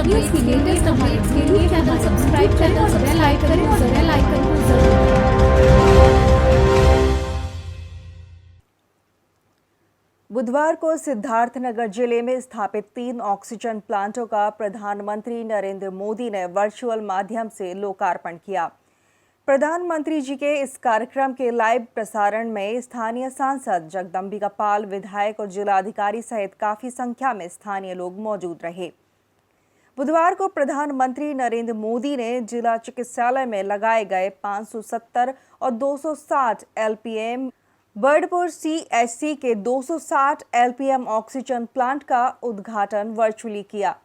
News के latest updates के लिए चैनल सब्सक्राइब करें और बेल आइकन को जरूर। बुधवार को सिद्धार्थनगर जिले में स्थापित 3 ऑक्सीजन प्लांटों का प्रधानमंत्री नरेंद्र मोदी ने वर्चुअल माध्यम से लोकार्पण किया। प्रधानमंत्री जी के इस कार्यक्रम के लाइव प्रसारण में स्थानीय सांसद जगदम्बिका पाल, विधायक और जिलाधिकारी सहित काफी संख्या में स्थानीय लोग मौजूद रहे। बुधवार को प्रधानमंत्री नरेंद्र मोदी ने जिला चिकित्सालय में लगाए गए 570 और 260 LPM बर्डपुर CHC के 260 LPM ऑक्सीजन प्लांट का उद्घाटन वर्चुअली किया।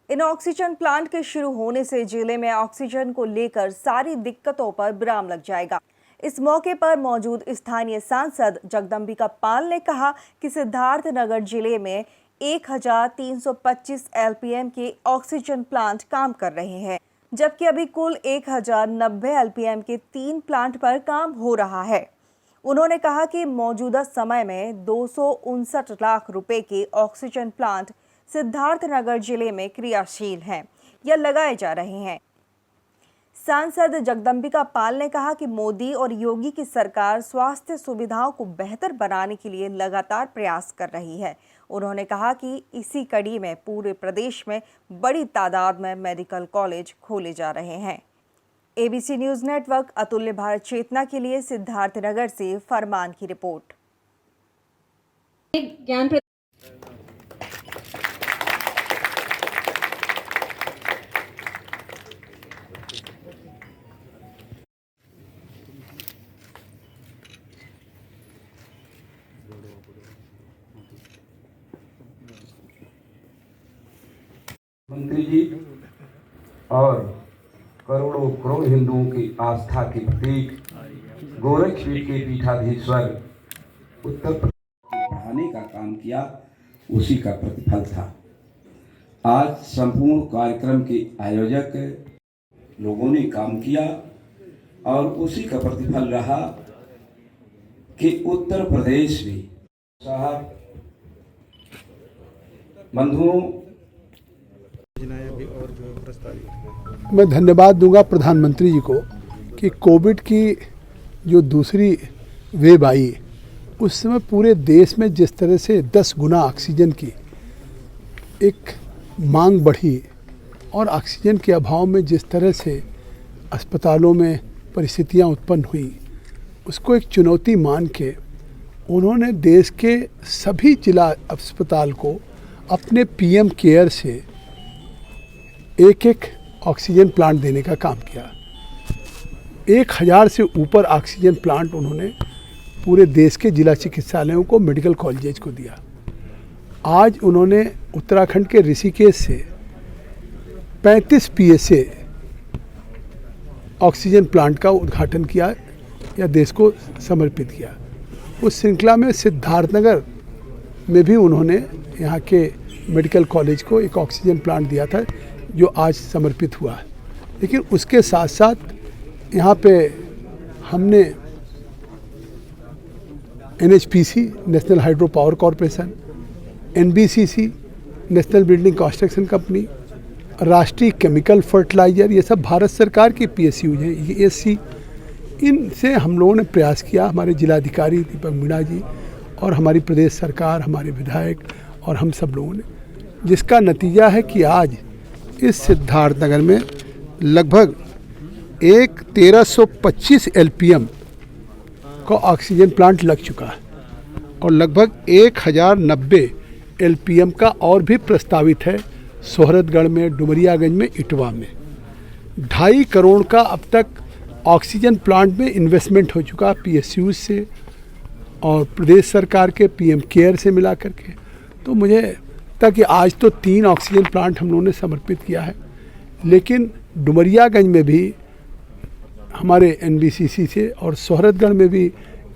इन ऑक्सीजन प्लांट के शुरू होने से जिले में ऑक्सीजन को लेकर सारी दिक्कतों पर विराम लग जाएगा। इस मौके पर मौजूद स्थानीय सांसद जगदम्बिका पाल ने कहा कि सिद्धार्थनगर जिले में 1325 LPM के ऑक्सीजन प्लांट काम कर रहे हैं, जबकि अभी कुल 1090 LPM के 3 प्लांट पर काम हो रहा है। उन्होंने कहा कि मौजूदा समय में 259 लाख रुपए के ऑक्सीजन प्लांट सिद्धार्थनगर जिले में क्रियाशील हैं या लगाए जा रहे हैं। सांसद जगदम्बिका पाल ने कहा कि मोदी और योगी की सरकार स्वास्थ्य सुविधाओं को बेहतर बनाने के लिए लगातार प्रयास कर रही है। उन्होंने कहा कि इसी कड़ी में पूरे प्रदेश में बड़ी तादाद में मेडिकल कॉलेज खोले जा रहे हैं। ABC न्यूज़ नेटवर्क अतुल्य भारत चेतना के लिए सिद्धार्थनगर से फरमान की रिपोर्ट। मंत्री जी और करोड़ों करोड़ हिंदुओं की आस्था के प्रतीक गोरखपीठ के पीठाधीश्वर उत्तर प्रदेश बढ़ाने का काम किया, उसी का प्रतिफल था। आज संपूर्ण कार्यक्रम के आयोजक लोगों ने काम किया और उसी का प्रतिफल रहा कि उत्तर प्रदेश में साहब बंधुओं मैं धन्यवाद दूंगा प्रधानमंत्री जी को कि कोविड की जो दूसरी वेव आई उस समय पूरे देश में जिस तरह से 10 गुना ऑक्सीजन की एक मांग बढ़ी और ऑक्सीजन के अभाव में जिस तरह से अस्पतालों में परिस्थितियां उत्पन्न हुई, उसको एक चुनौती मान के उन्होंने देश के सभी जिला अस्पताल को अपने PM केयर से एक ऑक्सीजन प्लांट देने का काम किया। 1000 से ऊपर ऑक्सीजन प्लांट उन्होंने पूरे देश के जिला चिकित्सालयों को, मेडिकल कॉलेज को दिया। आज उन्होंने उत्तराखंड के ऋषिकेश से 35 PSA ऑक्सीजन प्लांट का उद्घाटन किया या देश को समर्पित किया। उस श्रृंखला में सिद्धार्थनगर में भी उन्होंने यहाँ के मेडिकल कॉलेज को एक ऑक्सीजन प्लांट दिया था जो आज समर्पित हुआ है। लेकिन उसके साथ साथ यहाँ पे हमने NHPC national hydro power corporation, NBCC national building construction company, राष्ट्रीय केमिकल फर्टिलाइजर, ये सब भारत सरकार की PSUs हैं, ये ESC, इनसे हम लोगों ने प्रयास किया। हमारे जिलाधिकारी दीपक मीणा जी और हमारी प्रदेश सरकार, हमारे विधायक और हम सब लोगों ने, जिसका नतीजा है कि आज इस सिद्धार्थनगर में लगभग 1325 LPM का ऑक्सीजन प्लांट लग चुका है और लगभग 1090 LPM का और भी प्रस्तावित है सोहरतगढ़ में, डुमरियागंज में, इटवा में। 2.5 करोड़ का अब तक ऑक्सीजन प्लांट में इन्वेस्टमेंट हो चुका PSUs से और प्रदेश सरकार के PM केयर से मिला करके। तो मुझे ताकि आज तो 3 ऑक्सीजन प्लांट हम लोगों ने समर्पित किया है, लेकिन डुमरियागंज में भी हमारे NBCC से और सोहरतगढ़ में भी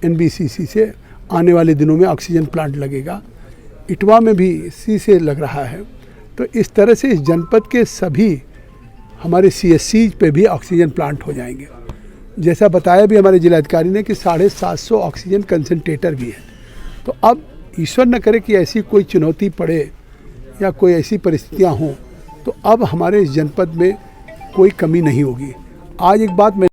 NBCC से आने वाले दिनों में ऑक्सीजन प्लांट लगेगा। इटवा में भी इसी से लग रहा है। तो इस तरह से इस जनपद के सभी हमारे CHC पे भी ऑक्सीजन प्लांट हो जाएंगे। जैसा बताया भी हमारे जिलाधिकारी ने कि 750 ऑक्सीजन कंसंट्रेटर भी है। तो अब ईश्वर न करे कि ऐसी कोई चुनौती पड़े या कोई ऐसी परिस्थितियां हों तो अब हमारे इस जनपद में कोई कमी नहीं होगी। आज एक बात मैं